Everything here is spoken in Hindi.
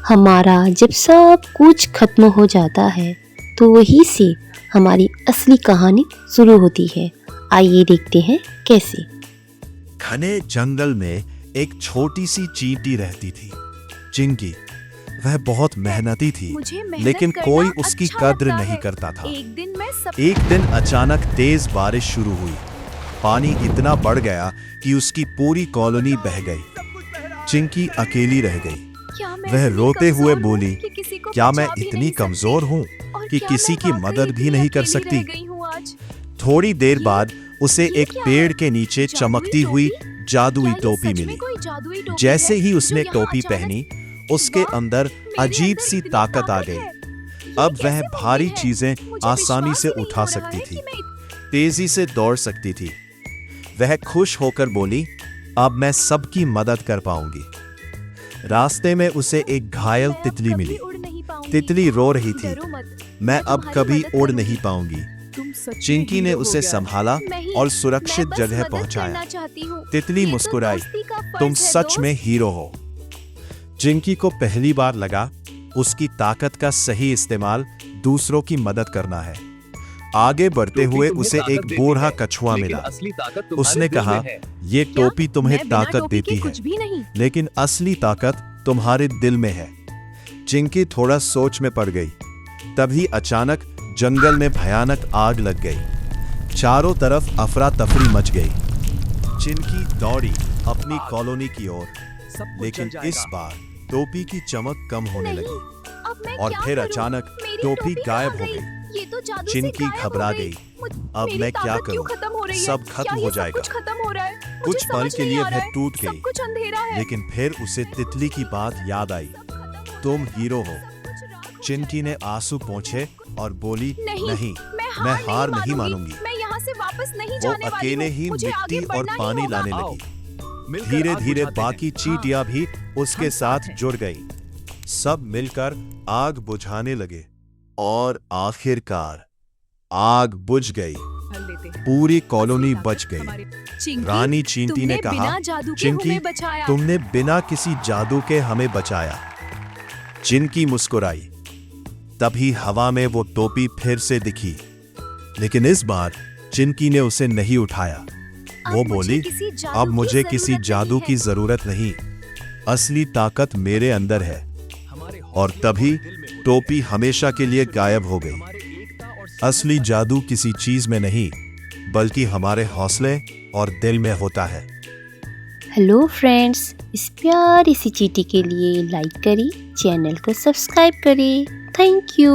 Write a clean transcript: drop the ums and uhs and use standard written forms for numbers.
हमारा जब सब कुछ खत्म हो जाता है तो वहीं से हमारी असली कहानी शुरू होती है। आइए देखते हैं कैसे। घने जंगल में एक छोटी सी चींटी रहती थी चिंकी। वह बहुत मेहनती थी, लेकिन कोई उसकी कद्र नहीं करता था। एक दिन अचानक तेज बारिश शुरू हुई। पानी इतना बढ़ गया कि उसकी पूरी कॉलोनी बह गई। चिंकी अकेली रह गई। वह रोते हुए बोली, क्या मैं इतनी कमजोर हूँ कि किसी की मदद भी नहीं कर सकती? थोड़ी देर बाद उसे एक पेड़ के नीचे चमकती हुई जादुई टोपी मिली। जैसे ही उसने टोपी पहनी, उसके अंदर अजीब सी ताकत आ गई। अब वह भारी चीजें आसानी से उठा सकती थी, तेजी से दौड़ सकती थी। वह खुश होकर बोली, अब मैं सबकी मदद कर पाऊंगी। रास्ते में उसे एक घायल तितली मिली। तितली रो रही थी, मैं अब कभी उड़ नहीं पाऊंगी। चिंकी ने उसे संभाला और सुरक्षित जगह पहुंचाया। तितली मुस्कुराई, तुम सच में हीरो हो। चिंकी को पहली बार लगा उसकी ताकत का सही इस्तेमाल दूसरों की मदद करना है। आगे बढ़ते हुए उसे एक बूढ़ा कछुआ मिला। उसने कहा, ये टोपी तुम्हें ताकत देती है, लेकिन असली ताकत तुम्हारे दिल में है। चिंकी थोड़ा सोच में पड़ गई। तभी अचानक जंगल में भयानक आग लग गई। चारों तरफ अफरा तफरी मच गई। चिंकी दौड़ी अपनी कॉलोनी की ओर, लेकिन इस बार टोपी की चमक कम होने लगी और फिर अचानक टोपी गायब हो गई। चिंकी घबरा गई, अब मैं क्या करूं? सब खत्म हो जाएगा। कुछ पल के लिए वह टूट गई, लेकिन फिर उसे तितली की बात याद आई, तुम हीरो हो। चिंकी ने आंसू पोंछे और बोली, नहीं, मैं हार नहीं मानूंगी। वो अकेले ही मिट्टी और पानी लाने लगी। धीरे धीरे बाकी चींटियां भी उसके साथ जुड़ गई। सब मिलकर आग बुझाने लगे और आखिरकार आग बुझ गई। पूरी कॉलोनी बच गई। रानी चींटी ने कहा, चिंकी, तुमने बिना किसी जादू के हमें बचाया। चिंकी मुस्कुराई। तभी हवा में वो टोपी फिर से दिखी, लेकिन इस बार चिंकी ने उसे नहीं उठाया। वो बोली, अब मुझे किसी जादू की जरूरत नहीं, असली ताकत मेरे अंदर है। और तभी टोपी हमेशा के लिए गायब हो गई। असली जादू किसी चीज में नहीं, बल्कि हमारे हौसले और दिल में होता है। हेलो फ्रेंड्स, इस प्यारी सी चींटी के लिए लाइक करें, चैनल को सब्सक्राइब करें। Thank you.